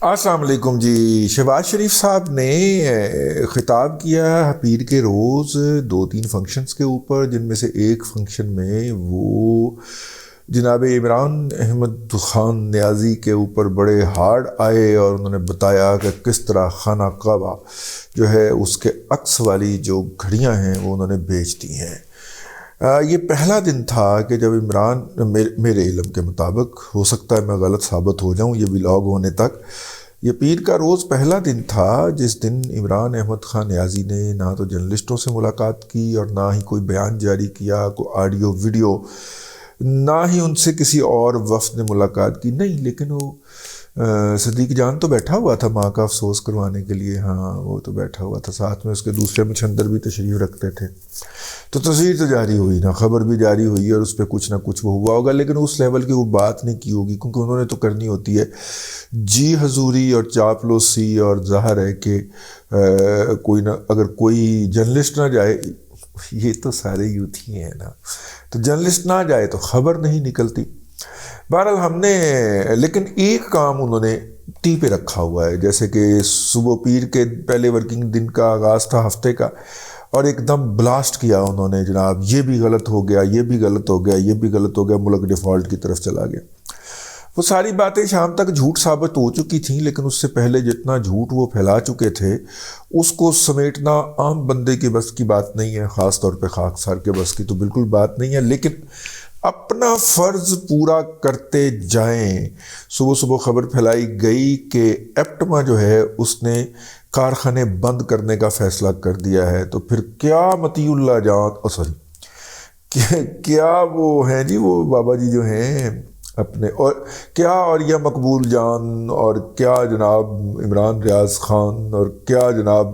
السلام علیکم جی۔ شہباز شریف صاحب نے خطاب کیا پیر کے روز 2-3 فنکشنز کے اوپر، جن میں سے ایک فنکشن میں وہ جناب عمران احمد خان نیازی کے اوپر بڑے ہارڈ آئے اور انہوں نے بتایا کہ کس طرح خانہ کعبہ جو ہے اس کے عکس والی جو گھڑیاں ہیں وہ انہوں نے بیچ دی ہیں۔ یہ پہلا دن تھا کہ جب عمران، میرے علم کے مطابق، ہو سکتا ہے میں غلط ثابت ہو جاؤں یہ ولاگ ہونے تک، یہ پیر کا روز پہلا دن تھا جس دن عمران احمد خان نیازی نے نہ تو جرنلسٹوں سے ملاقات کی اور نہ ہی کوئی بیان جاری کیا، کوئی آڈیو ویڈیو، نہ ہی ان سے کسی اور وفد نے ملاقات کی، نہیں، لیکن وہ صدیق جان تو بیٹھا ہوا تھا ماں کا افسوس کروانے کے لیے، ہاں وہ تو بیٹھا ہوا تھا، ساتھ میں اس کے دوسرے مچھندر بھی تشریف رکھتے تھے، تو تصویر تو جاری ہوئی نا، خبر بھی جاری ہوئی اور اس پہ کچھ نہ کچھ وہ ہوا ہوگا، لیکن اس لیول کی وہ بات نہیں کی ہوگی، کیونکہ انہوں نے تو کرنی ہوتی ہے جی حضوری اور چاپلوسی، اور ظاہر ہے کہ کوئی نہ، اگر کوئی جرنلسٹ نہ جائے، یہ تو سارے یوتھ ہی ہیں نا، تو جرنلسٹ نہ جائے تو خبر نہیں نکلتی۔ بہرحال ہم نے، لیکن ایک کام انہوں نے ٹی پہ رکھا ہوا ہے، جیسے کہ صبح پیر کے پہلے ورکنگ دن کا آغاز تھا ہفتے کا، اور ایک دم بلاسٹ کیا انہوں نے، جناب یہ بھی غلط ہو گیا، یہ بھی غلط ہو گیا، یہ بھی غلط ہو گیا، ملک ڈیفالٹ کی طرف چلا گیا۔ وہ ساری باتیں شام تک جھوٹ ثابت ہو چکی تھیں، لیکن اس سے پہلے جتنا جھوٹ وہ پھیلا چکے تھے اس کو سمیٹنا عام بندے کے بس کی بات نہیں ہے، خاص طور پہ خاکسار کے بس کی تو بالکل بات نہیں ہے، لیکن اپنا فرض پورا کرتے جائیں۔ صبح صبح خبر پھیلائی گئی کہ ایپٹما جو ہے اس نے کارخانے بند کرنے کا فیصلہ کر دیا ہے، تو پھر کیا مطیع اللہ جان، کیا وہ ہیں جی، وہ بابا جی جو ہیں اپنے، اور کیا اور یہ مقبول جان، اور کیا جناب عمران ریاض خان، اور کیا جناب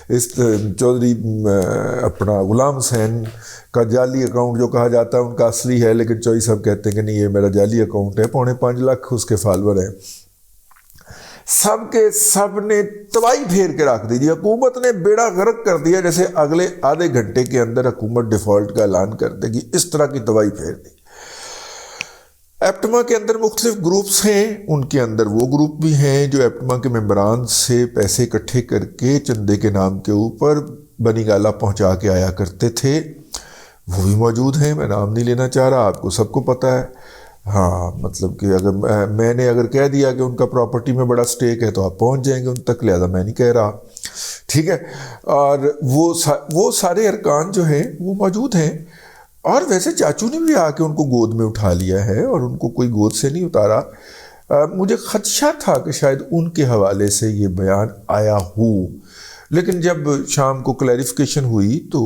اس چودھری اپنا غلام حسین کا جعلی اکاؤنٹ جو کہا جاتا ہے ان کا اصلی ہے، لیکن چوئی صاحب کہتے ہیں کہ نہیں یہ میرا جعلی اکاؤنٹ ہے، 4.5 لاکھ اس کے فالوور ہیں، سب کے سب نے تباہی پھیر کے رکھ دی جی، حکومت نے بیڑا غرق کر دیا، جیسے اگلے آدھے گھنٹے کے اندر حکومت ڈیفالٹ کا اعلان کر دے گی، اس طرح کی تباہی پھیر دی۔ ایپٹما کے اندر مختلف گروپس ہیں، ان کے اندر وہ گروپ بھی ہیں جو ایپٹما کے ممبران سے پیسے اکٹھے کر کے چندے کے نام کے اوپر بنی گالا پہنچا کے آیا کرتے تھے، وہ بھی موجود ہیں، میں نام نہیں لینا چاہ رہا، آپ کو سب کو پتہ ہے، ہاں، مطلب کہ اگر میں نے اگر کہہ دیا کہ ان کا پراپرٹی میں بڑا سٹیک ہے تو آپ پہنچ جائیں گے ان تک، لہذا میں نہیں کہہ رہا، ٹھیک ہے، اور وہ سارے ارکان جو ہیں وہ موجود ہیں، اور ویسے چاچو نے بھی آ کے ان کو گود میں اٹھا لیا ہے اور ان کو کوئی گود سے نہیں اتارا۔ مجھے خدشہ تھا کہ شاید ان کے حوالے سے یہ بیان آیا ہو، لیکن جب شام کو کلیریفیکیشن ہوئی تو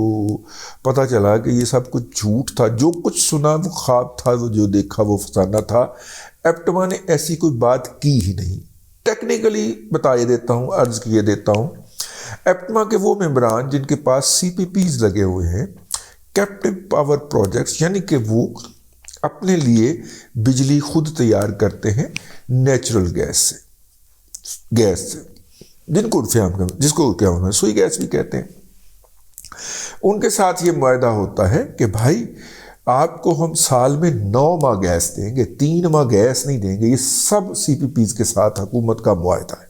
پتہ چلا کہ یہ سب کچھ جھوٹ تھا، جو کچھ سنا وہ خواب تھا، وہ جو دیکھا وہ فسانہ تھا، ایپٹما نے ایسی کوئی بات کی ہی نہیں۔ ٹیکنیکلی بتائے دیتا ہوں، عرض کیے دیتا ہوں، ایپٹما کے وہ ممبران جن کے پاس سی پی پیز لگے ہوئے ہیں، کیپٹیو پاور پروجیکٹس، یعنی کہ وہ اپنے لیے بجلی خود تیار کرتے ہیں نیچرل گیس سے، جس کو کیا ہونا ہے سوئی گیس بھی کہتے ہیں، ان کے ساتھ یہ معاہدہ ہوتا ہے کہ بھائی آپ کو ہم سال میں 9 ماہ گیس دیں گے، 3 ماہ گیس نہیں دیں گے، یہ سب سی پی پیز کے ساتھ حکومت کا معاہدہ ہے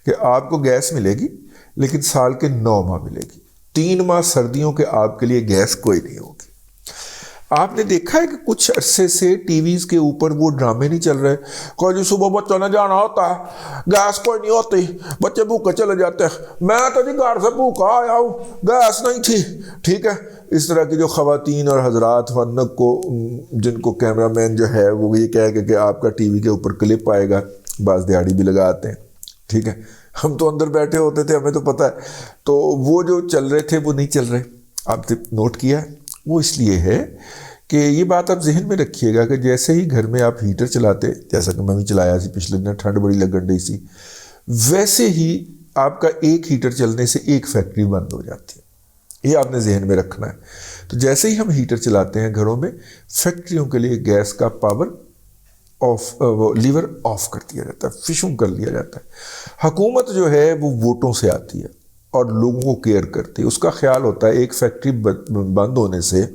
کہ آپ کو گیس ملے گی لیکن سال کے 9 ماہ ملے گی، 3 ماہ سردیوں کے آپ کے لیے گیس کوئی نہیں ہوگی۔ آپ نے دیکھا ہے کہ کچھ عرصے سے ٹی ویز کے اوپر وہ ڈرامے نہیں چل رہے، کوئی جی صبح بچوں نے جانا ہوتا ہے، گیس کوئی نہیں ہوتی، بچے بھوکے چلے جاتے ہیں، میں تو جی گھر سے بھوکا آیا ہوں، گیس نہیں تھی، ٹھیک ہے، اس طرح کی جو خواتین اور حضرات فنک کو، جن کو کیمرہ مین جو ہے وہ یہ کہہ کہ آپ کا ٹی وی کے اوپر کلپ آئے گا، بعض دیہڑی بھی لگا آتے ہیں، ٹھیک ہے، ہم تو اندر بیٹھے ہوتے تھے، ہمیں تو پتہ ہے، تو وہ جو چل رہے تھے وہ نہیں چل رہے، آپ نے نوٹ کیا، وہ اس لیے ہے کہ یہ بات آپ ذہن میں رکھیے گا کہ جیسے ہی گھر میں آپ ہیٹر چلاتے، جیسا کہ میں بھی چلایا سی پچھلے دن، ٹھنڈ بڑی لگن رہی سی، ویسے ہی آپ کا ایک ہیٹر چلنے سے ایک فیکٹری بند ہو جاتی ہے، یہ آپ نے ذہن میں رکھنا ہے۔ تو جیسے ہی ہم ہیٹر چلاتے ہیں گھروں میں، فیکٹریوں کے لیے گیس کا پاور لیور آف کر دیا جاتا ہے، فشوں کر لیا جاتا ہے۔ حکومت جو ہے وہ ووٹوں سے آتی ہے اور لوگوں کو کیئر کرتی ہے، اس کا خیال ہوتا ہے ایک فیکٹری بند ہونے سے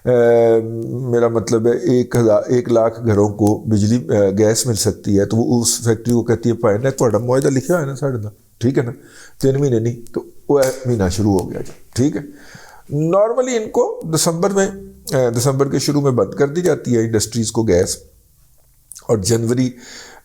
میرا مطلب ہے 1,00,000 گھروں کو بجلی گیس مل سکتی ہے، تو وہ اس فیکٹری کو کہتی ہے پائن ہے تھوڑا معاہدہ لکھا ہے نا ساڑھے دا، ٹھیک ہے نا، 3 مہینے نہیں تو وہ مہینہ شروع ہو گیا جی، ٹھیک ہے۔ نارملی ان کو دسمبر کے شروع میں بند کر دی جاتی ہے انڈسٹریز کو گیس، اور جنوری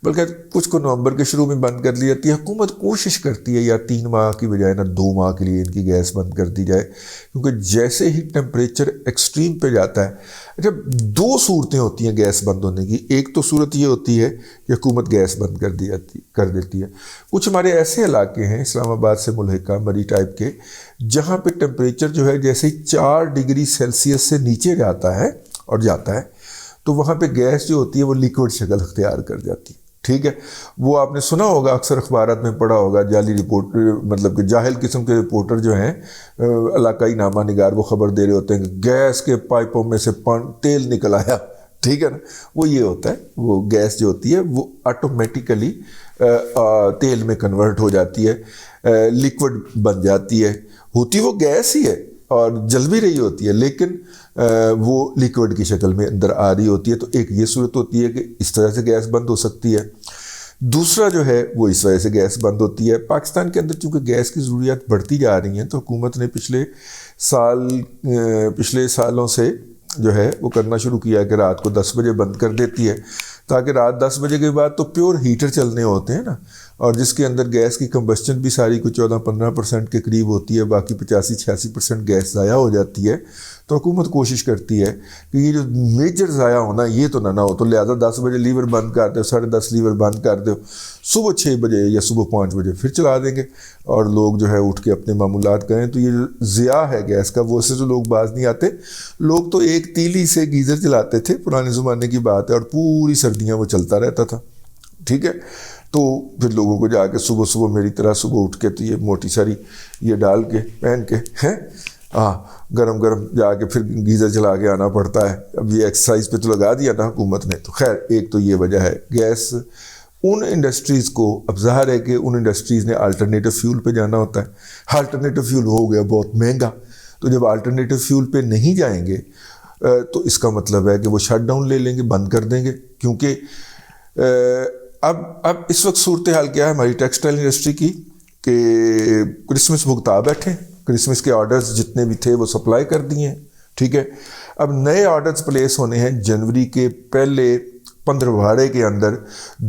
بلکہ کچھ کو نومبر کے شروع میں بند کر دی جاتی ہے۔ حکومت کوشش کرتی ہے یا 3 ماہ کی بجائے 2 ماہ کے لیے ان کی گیس بند کر دی جائے، کیونکہ جیسے ہی ٹیمپریچر ایکسٹریم پہ جاتا ہے، اچھا 2 صورتیں ہوتی ہیں گیس بند ہونے کی۔ ایک تو صورت یہ ہوتی ہے کہ حکومت گیس بند کر دیتی ہے۔ کچھ ہمارے ایسے علاقے ہیں اسلام آباد سے ملحقہ مری ٹائپ کے، جہاں پہ ٹیمپریچر جو ہے جیسے 4 ڈگری سیلسیس سے نیچے جاتا ہے تو وہاں پہ گیس جو ہوتی ہے وہ لیکوڈ شکل اختیار کر جاتی ہے، ٹھیک ہے۔ وہ آپ نے سنا ہوگا، اکثر اخبارات میں پڑھا ہوگا، جعلی رپورٹ، مطلب کہ جاہل قسم کے رپورٹر جو ہیں علاقائی نامہ نگار، وہ خبر دے رہے ہوتے ہیں کہ گیس کے پائپوں میں سے تیل نکل آیا، ٹھیک ہے نا۔ وہ یہ ہوتا ہے، وہ گیس جو ہوتی ہے وہ آٹومیٹیکلی تیل میں کنورٹ ہو جاتی ہے، لیکوڈ بن جاتی ہے، ہوتی وہ گیس ہی ہے اور جل بھی رہی ہوتی ہے، لیکن وہ لیکوڈ کی شکل میں اندر آ رہی ہوتی ہے۔ تو ایک یہ صورت ہوتی ہے کہ اس طرح سے گیس بند ہو سکتی ہے۔ دوسرا جو ہے وہ اس وجہ سے گیس بند ہوتی ہے۔ پاکستان کے اندر چونکہ گیس کی ضروریات بڑھتی جا رہی ہیں، تو حکومت نے پچھلے سالوں سے جو ہے وہ کرنا شروع کیا کہ رات کو 10 بجے بند کر دیتی ہے، تاکہ رات 10 بجے کے بعد تو پیور ہیٹر چلنے ہوتے ہیں نا، اور جس کے اندر گیس کی کمبسچن بھی ساری کو 14-15% کے قریب ہوتی ہے، باقی 85-86% گیس ضائع ہو جاتی ہے۔ تو حکومت کوشش کرتی ہے کہ یہ جو میجر ضائع ہونا یہ تو نہ ہو، تو لہٰذا 10 بجے لیور بند کر دو، 10:30 لیور بند کر دو، صبح 6 بجے یا صبح 5 بجے پھر چلا دیں گے، اور لوگ جو ہے اٹھ کے اپنے معمولات کریں۔ تو یہ جو ضیاع ہے گیس کا، وہ سے تو لوگ باز نہیں آتے۔ لوگ تو ایک تیلی سے گیزر چلاتے تھے، پرانے زمانے کی بات ہے، اور پوری سردیاں وہ چلتا رہتا تھا، ٹھیک ہے۔ تو پھر لوگوں کو جا کے صبح میری طرح صبح اٹھ کے تو یہ موٹی ساری یہ ڈال کے پہن کے گرم جا کے پھر گیزر چلا کے آنا پڑتا ہے۔ اب یہ ایکسرسائز پہ تو لگا دیا نا حکومت نے۔ تو خیر ایک تو یہ وجہ ہے گیس ان انڈسٹریز کو، اب ظاہر ہے کہ ان انڈسٹریز نے آلٹرنیٹو فیول پہ جانا ہوتا ہے، آلٹرنیٹو فیول ہو گیا بہت مہنگا، تو جب آلٹرنیٹو فیول پہ نہیں جائیں گے تو اس کا مطلب ہے کہ وہ شٹ ڈاؤن لے لیں گے، بند کر دیں گے، کیونکہ اب اس وقت صورتحال کیا ہے ہماری ٹیکسٹائل انڈسٹری کی کہ کرسمس بھگتا بیٹھے، کرسمس کے آرڈرز جتنے بھی تھے وہ سپلائی کر دیے ہیں، ٹھیک ہے۔ اب نئے آرڈرز پلیس ہونے ہیں جنوری کے پہلے 15 کے اندر،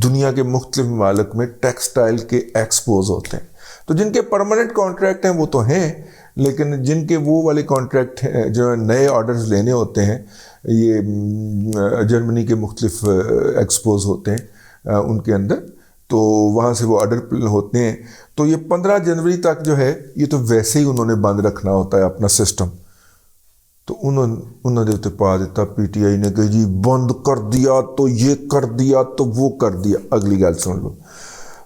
دنیا کے مختلف ممالک میں ٹیکسٹائل کے ایکسپوز ہوتے ہیں۔ تو جن کے پرماننٹ کانٹریکٹ ہیں وہ تو ہیں، لیکن جن کے وہ والے کانٹریکٹ ہیں جو نئے آرڈرز لینے ہوتے ہیں، یہ جرمنی کے مختلف ایکسپوز ہوتے ہیں ان کے اندر، تو وہاں سے وہ آرڈر ہوتے ہیں۔ تو یہ 15 جنوری تک جو ہے یہ تو ویسے ہی انہوں نے بند رکھنا ہوتا ہے اپنا سسٹم۔ تو انہوں نے پا دیتا پی ٹی آئی نے کہ جی بند کر دیا تو یہ کر دیا تو وہ کر دیا۔ اگلی گل سن لو،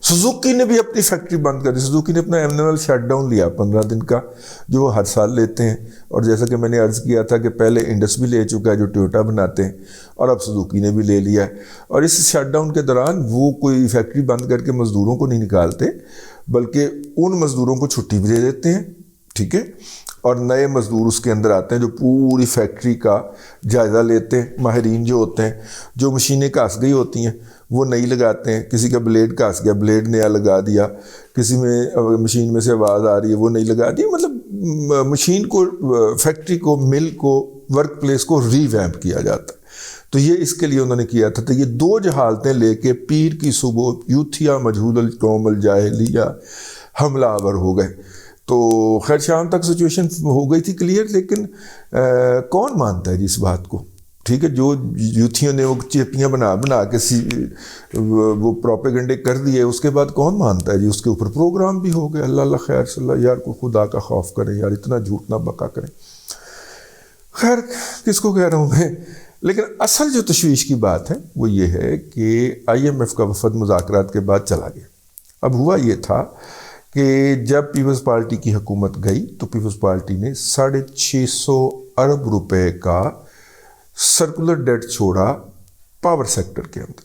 سوزوکی نے بھی اپنی فیکٹری بند کر دی۔ سوزوکی نے اپنا اینول شٹ ڈاؤن لیا 15 دن کا، جو وہ ہر سال لیتے ہیں، اور جیسا کہ میں نے عرض کیا تھا کہ پہلے انڈس بھی لے چکا ہے جو ٹویوٹا بناتے ہیں، اور اب سوزوکی نے بھی لے لیا ہے۔ اور اس شٹ ڈاؤن کے دوران وہ کوئی فیکٹری بند کر کے مزدوروں کو نہیں نکالتے، بلکہ ان مزدوروں کو چھٹی بھی دے دیتے ہیں، ٹھیک ہے، اور نئے مزدور اس کے اندر آتے ہیں جو پوری فیکٹری کا جائزہ لیتے ہیں۔ ماہرین جو ہوتے ہیں، جو مشینیں کاس گئی ہوتی ہیں وہ نئی لگاتے ہیں، کسی کا بلیڈ کاس گیا بلیڈ نیا لگا دیا، کسی میں مشین میں سے آواز آ رہی ہے وہ نئی لگا دی، مطلب مشین کو، فیکٹری کو، مل کو، ورک پلیس کو ری ویمپ کیا جاتا ہے۔ تو یہ اس کے لیے انہوں نے کیا تھا۔ تو یہ 2 جہالتیں لے کے پیر کی صبح یوتھیا مجہول القوم الجاہلیہ حملہ آور ہو گئے۔ تو خیر شام تک سچویشن ہو گئی تھی کلیئر، لیکن کون مانتا ہے جی اس بات کو، ٹھیک ہے۔ جو یوتھیوں نے وہ چیپیاں بنا کے وہ پروپیگنڈے کر دیے، اس کے بعد کون مانتا ہے جی؟ اس کے اوپر پروگرام بھی ہو گئے۔ اللہ اللہ خیر صلی اللہ، یار کو خدا کا خوف کریں یار، اتنا جھوٹ نہ بکا کریں۔ خیر کس کو کہہ رہا ہوں میں، لیکن اصل جو تشویش کی بات ہے وہ یہ ہے کہ IMF کا وفد مذاکرات کے بعد چلا گیا۔ اب ہوا یہ تھا کہ جب پیپلز پارٹی کی حکومت گئی تو پیپلز پارٹی نے 650 ارب روپے کا سرکولر ڈیٹ چھوڑا پاور سیکٹر کے اندر،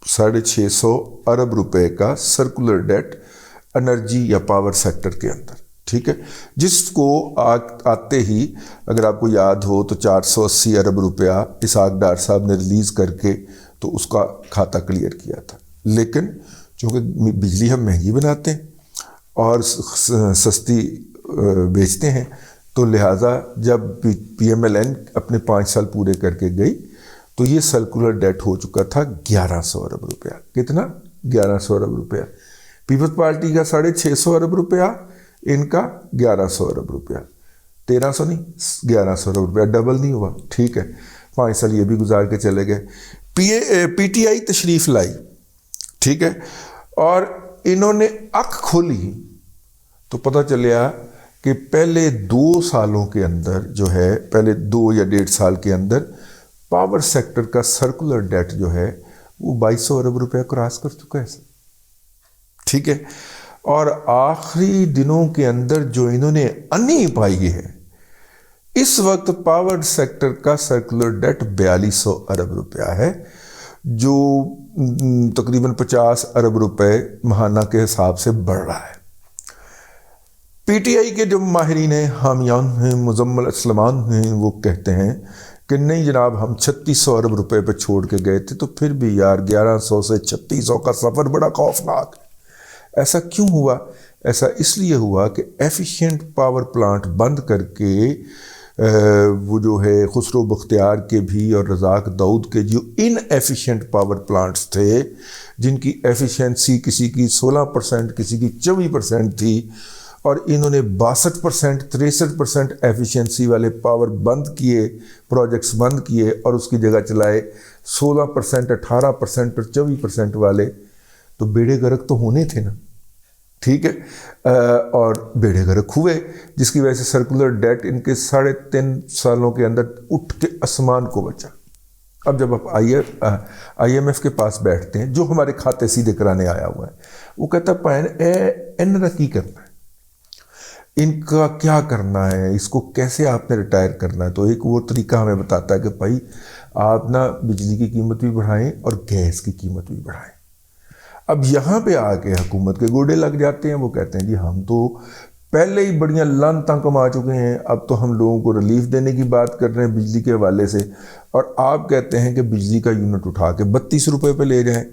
650 ارب روپے کا سرکولر ڈیٹ انرجی یا پاور سیکٹر کے اندر، ٹھیک ہے، جس کو آتے ہی اگر آپ کو یاد ہو تو 480 ارب روپیہ اسحاق ڈار صاحب نے ریلیز کر کے تو اس کا کھاتا کلیئر کیا تھا. لیکن چونکہ بجلی ہم مہنگی بناتے ہیں اور سستی بیچتے ہیں، تو لہٰذا جب پی ایم ایل این اپنے 5 سال پورے کر کے گئی تو یہ سرکولر ڈیٹ ہو چکا تھا 1100 ارب روپیہ. کتنا؟ 1100 ارب روپیہ. پیپلز پارٹی کا 650 ارب روپیہ، ان کا 1100 ارب روپیہ. 1300 نہیں، 1100 ارب روپیہ، ڈبل نہیں ہوا. ٹھیک ہے، 5 سال یہ بھی گزار کے چلے گئے. پی ٹی آئی تشریف لائی، ٹھیک ہے، اور انہوں نے آنکھ کھولی تو پتہ چلیا کہ پہلے 2 سالوں کے اندر جو ہے، پہلے 2 یا 1.5 سال کے اندر پاور سیکٹر کا سرکولر ڈیٹ جو ہے وہ 2200 ارب روپیہ کراس کر چکا ہے. ٹھیک ہے، اور آخری دنوں کے اندر جو انہوں نے انی پائی ہے، اس وقت پاور سیکٹر کا سرکولر ڈیٹ 4200 ارب روپیہ ہے، جو تقریباً 50 ارب روپے ماہانہ کے حساب سے بڑھ رہا ہے. پی ٹی آئی کے جو ماہرین ہیں، حامیان ہیں، مزمل اسلمان ہیں، وہ کہتے ہیں کہ نہیں جناب، ہم 3600 ارب روپے پہ چھوڑ کے گئے تھے، تو پھر بھی یار 1100 سے 3600 کا سفر بڑا خوفناک ہے. ایسا کیوں ہوا؟ ایسا اس لیے ہوا کہ ایفیشینٹ پاور پلانٹ بند کر کے وہ جو ہے خسرو بختیار کے بھی اور رزاق داؤد کے جو ان ایفیشینٹ پاور پلانٹس تھے، جن کی ایفیشنسی کسی کی 16%، کسی کی 24% تھی، اور انہوں نے 62%، 63% ایفیشنسی والے پاور بند کیے، پروجیکٹس بند کیے، اور اس کی جگہ چلائے 16%، 18% اور 24% والے. تو بیڑے غرق تو ہونے تھے نا. ٹھیک ہے، اور بیڑے غرق ہوئے، جس کی وجہ سے سرکولر ڈیٹ ان کے 3.5 سالوں کے اندر اٹھ کے آسمان کو بچا. اب جب آپ آئی ایم ایف کے پاس بیٹھتے ہیں، جو ہمارے کھاتے سیدھے کرانے آیا ہوا ہے، وہ کہتا ہے پائن این کا کی کرنا ہے، ان کا کیا کرنا ہے، اس کو کیسے آپ نے ریٹائر کرنا ہے. تو ایک وہ طریقہ ہمیں بتاتا ہے کہ بھائی آپ نا بجلی کی قیمت بھی بڑھائیں اور گیس کی قیمت بھی بڑھائیں. اب یہاں پہ آ کے حکومت کے گوڑے لگ جاتے ہیں. وہ کہتے ہیں جی ہم تو پہلے ہی بڑیاں لانتاں کما چکے ہیں، اب تو ہم لوگوں کو ریلیف دینے کی بات کر رہے ہیں بجلی کے حوالے سے، اور آپ کہتے ہیں کہ بجلی کا یونٹ اٹھا کے 32 روپے پہ لے جائیں.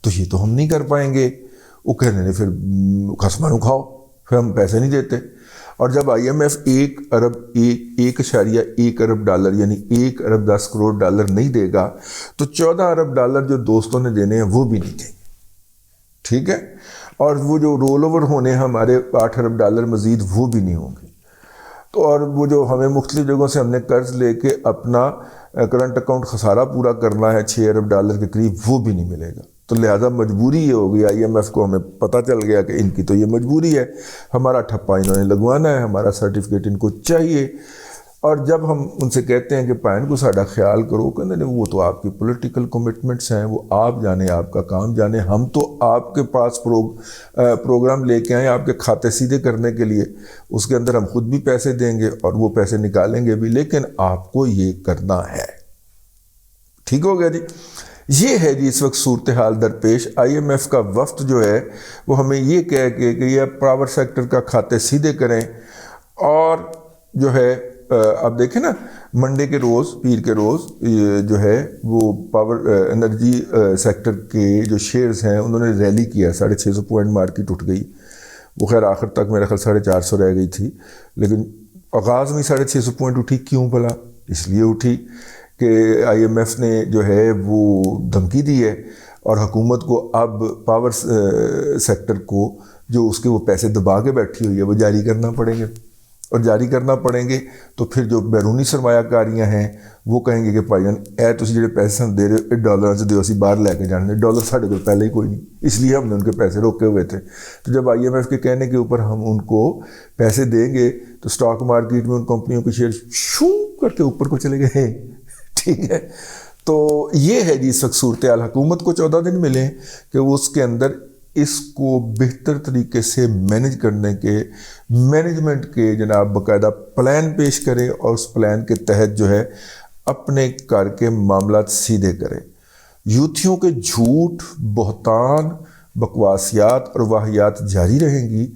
تو یہ تو ہم نہیں کر پائیں گے. وہ کہنے نے پھر خصمانو کھاؤ، پھر ہم پیسے نہیں دیتے. اور جب آئی ایم ایف 1.1 ارب ڈالر یعنی 1 ارب 10 کروڑ ڈالر نہیں دے گا، تو 14 ارب ڈالر جو دوستوں نے دینے ہیں وہ بھی نہیں دیں گے. ٹھیک ہے، اور وہ جو رول اوور ہونے ہمارے 8 ارب ڈالر مزید، وہ بھی نہیں ہوں گے. تو اور وہ جو ہمیں مختلف جگہوں سے ہم نے قرض لے کے اپنا کرنٹ اکاؤنٹ خسارہ پورا کرنا ہے 6 ارب ڈالر کے قریب، وہ بھی نہیں ملے گا. تو لہذا مجبوری یہ ہو گئی آئی ایم ایف کو، ہمیں پتہ چل گیا کہ ان کی تو یہ مجبوری ہے، ہمارا ٹھپا انہوں نے لگوانا ہے، ہمارا سرٹیفکیٹ ان کو چاہیے. اور جب ہم ان سے کہتے ہیں کہ پائن کو ساڈا خیال کرو، کہتے ہیں وہ تو آپ کی پولیٹیکل کمٹمنٹس ہیں، وہ آپ جانے، آپ کا کام جانے، ہم تو آپ کے پاس پروگرام لے کے آئیں آپ کے کھاتے سیدھے کرنے کے لیے، اس کے اندر ہم خود بھی پیسے دیں گے اور وہ پیسے نکالیں گے بھی، لیکن آپ کو یہ کرنا ہے. ٹھیک ہو گیا جی. یہ ہے جی اس وقت صورتحال درپیش. آئی ایم ایف کا وفد جو ہے وہ ہمیں یہ کہہ کے کہ یہ پاور سیکٹر کا کھاتے سیدھے کریں، اور جو ہے آپ دیکھیں نا منڈے کے روز، پیر کے روز جو ہے وہ پاور انرجی سیکٹر کے جو شیئرز ہیں انہوں نے ریلی کیا، 650 پوائنٹ مارکیٹ اٹھ گئی. وہ خیر آخر تک میرا خیال 450 رہ گئی تھی، لیکن آغاز میں 650 پوائنٹ اٹھی. کیوں بھلا؟ اس لیے اٹھی کہ آئی ایم ایف نے جو ہے وہ دھمکی دی ہے، اور حکومت کو اب پاور سیکٹر کو جو اس کے وہ پیسے دبا کے بیٹھی ہوئی ہے وہ جاری کرنا پڑیں گے، اور جاری کرنا پڑیں گے تو پھر جو بیرونی سرمایہ کاریاں ہیں وہ کہیں گے کہ بھائی اے تسی جڑے پیسے ہم دے رہے ڈالر سے دیو، اسی باہر لے کے جانے، ڈالر ساڑھے کو پہلے ہی کوئی نہیں، اس لیے ہم نے ان کے پیسے روکے ہوئے تھے. تو جب آئی ایم ایف کے کہنے کے اوپر ہم ان کو پیسے دیں گے تو سٹاک مارکیٹ میں ان کمپنیوں کے شیئر شو کر کے اوپر کو چلے گئے. ٹھیک ہے، تو یہ ہے جی اس وقت صورتحال. حکومت کو 14 دن ملے ہیں کہ وہ اس کے اندر اس کو بہتر طریقے سے مینج کرنے کے، مینجمنٹ کے جناب باقاعدہ پلان پیش کرے، اور اس پلان کے تحت جو ہے اپنے کر کے معاملات سیدھے کرے. یوتھیوں کے جھوٹ، بہتان، بکواسیات اور واہیات جاری رہیں گی،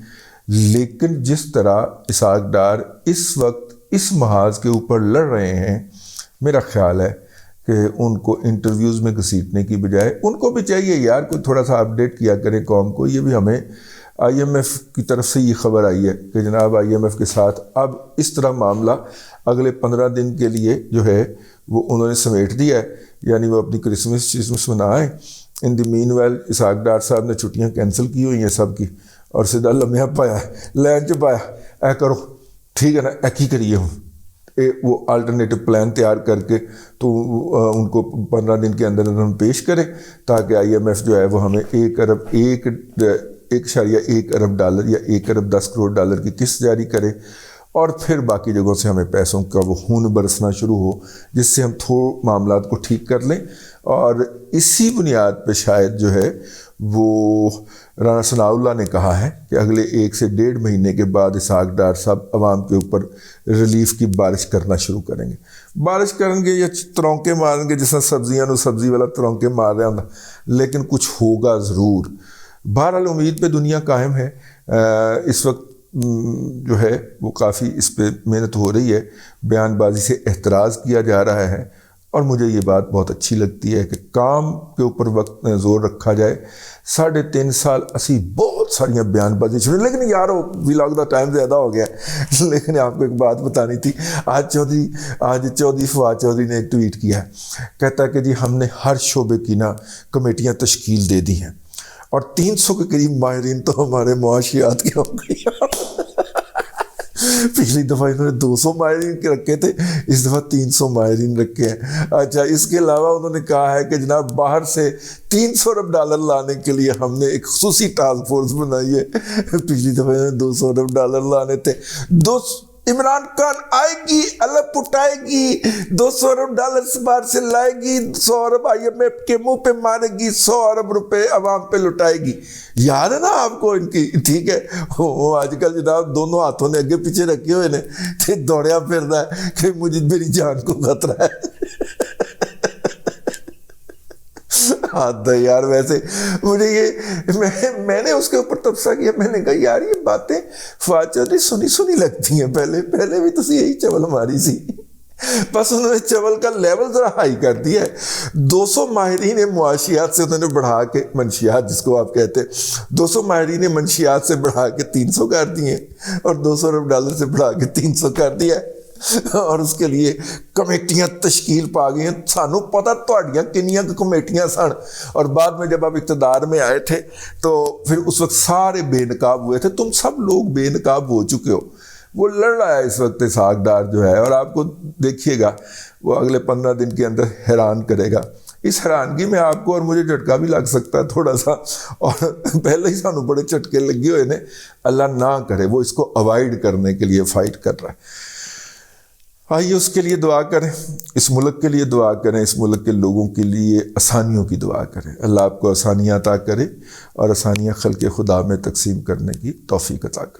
لیکن جس طرح اسحاق ڈار اس وقت اس محاذ کے اوپر لڑ رہے ہیں، میرا خیال ہے کہ ان کو انٹرویوز میں گھسیٹنے کی بجائے ان کو بھی چاہیے یار کوئی تھوڑا سا اپڈیٹ کیا کرے قوم کو. یہ بھی ہمیں آئی ایم ایف کی طرف سے یہ خبر آئی ہے کہ جناب آئی ایم ایف کے ساتھ اب اس طرح معاملہ اگلے 15 دن کے لیے جو ہے وہ انہوں نے سمیٹ دیا ہے، یعنی وہ اپنی کرسمس منائیں. ان دی مین ویل اسحاق ڈار صاحب نے چھٹیاں کینسل کی ہوئی ہیں سب کی، اور سیدھا لمحہ پایا لین چ پایا اے کرو ٹھیک ہے نا، اے کی کریے ہوں وہ الٹرنیٹو پلان تیار کر کے تو ان کو 15 دن کے اندر ہم پیش کریں تاکہ آئی ایم ایف جو ہے وہ ہمیں 1.1 ارب ڈالر یا 1 ارب 10 کروڑ ڈالر کی قسط جاری کرے، اور پھر باقی جگہوں سے ہمیں پیسوں کا وہ خون برسنا شروع ہو جس سے ہم معاملات کو ٹھیک کر لیں. اور اسی بنیاد پہ شاید جو ہے وہ رانا ثناء اللہ نے کہا ہے کہ اگلے 1 سے 1.5 مہینے کے بعد اسحاق ڈار صاحب عوام کے اوپر ریلیف کی بارش کرنا شروع کریں گے. بارش کریں گے یا ترونکے ماریں گے، جس طرح سبزیاں نو سبزی والا ترونکے مار رہا ہوں، لیکن کچھ ہوگا ضرور. بہرحال امید پہ دنیا قائم ہے. اس وقت جو ہے وہ کافی اس پہ محنت ہو رہی ہے، بیان بازی سے احتراز کیا جا رہا ہے، اور مجھے یہ بات بہت اچھی لگتی ہے کہ کام کے اوپر وقت زور رکھا جائے. 3.5 سال اسی بہت ساریاں بیان بازی چھوڑی، لیکن یارو ولاگ دا ٹائم زیادہ ہو گیا ہے. لیکن آپ کو ایک بات بتانی تھی، آج چودھری فواد چودھری نے ایک ٹویٹ کیا ہے، کہتا ہے کہ جی ہم نے ہر شعبے کی کمیٹیاں تشکیل دے دی ہیں، اور 300 کے قریب ماہرین تو ہمارے معاشیات کے ہو گئی. پچھلی دفعہ انہوں نے 200 ماہرین کے رکھے تھے، اس دفعہ 300 ماہرین رکھے ہیں. اچھا، اس کے علاوہ انہوں نے کہا ہے کہ جناب باہر سے 300 ارب ڈالر لانے کے لیے ہم نے ایک خصوصی ٹاسک فورس بنائی ہے. پچھلی دفعہ انہوں نے 200 ارب ڈالر لانے تھے. عمران خان آئے گی، الگ اٹھائے گی، 200 ارب ڈالر باہر سے لائے گی، 100 ارب آئی ایم ایف کے منہ پہ مارے گی، 100 ارب روپے عوام پہ لٹائے گی. یاد ہے نا آپ کو ان کی؟ ٹھیک ہے، وہ آج کل جناب دونوں ہاتھوں نے اگے پیچھے رکھے ہوئے نے دوڑیا پھر رہا ہے کہ مجھے میری جان کو خطرہ ہے. حد ہے یار. ویسے مجھے یہ میں نے اس کے اوپر تبصرہ کیا، میں نے کہا یار یہ باتیں فواد چودھری سنی لگتی ہیں. پہلے بھی تو یہی چول ماری سی، بس انہوں نے چول کا لیول ذرا ہائی کر دیا ہے. 200 ماہرین معاشیات سے انہوں نے بڑھا کے، منشیات جس کو آپ کہتے ہیں، 200 ماہرین منشیات سے بڑھا کے 300 کر دیے، اور 200 ارب ڈالر سے بڑھا کے 300 کر دیا ہے. اور اس کے لیے کمیٹیاں تشکیل پا گئی ہیں. سانو پتا تہاڈیاں کنیاں کمیٹیاں سن، اور بعد میں جب آپ اقتدار میں آئے تھے تو پھر اس وقت سارے بے نقاب ہوئے تھے. تم سب لوگ بے نقاب ہو چکے ہو. وہ لڑ رہا ہے اس وقت اسحاق ڈار جو ہے، اور آپ کو دیکھیے گا وہ اگلے 15 دن کے اندر حیران کرے گا. اس حیرانگی میں آپ کو اور مجھے جھٹکا بھی لگ سکتا ہے تھوڑا سا، اور پہلے ہی سانو بڑے جھٹکے لگے ہوئے نے. اللہ نہ کرے وہ اس کو اوائڈ کرنے کے لیے فائٹ کر رہا ہے. آئیے اس کے لیے دعا کریں، اس ملک کے لیے دعا کریں، اس ملک کے لوگوں کے لیے آسانیوں کی دعا کریں. اللہ آپ کو آسانیاں عطا کرے، اور آسانیاں خلق خدا میں تقسیم کرنے کی توفیق عطا کرے.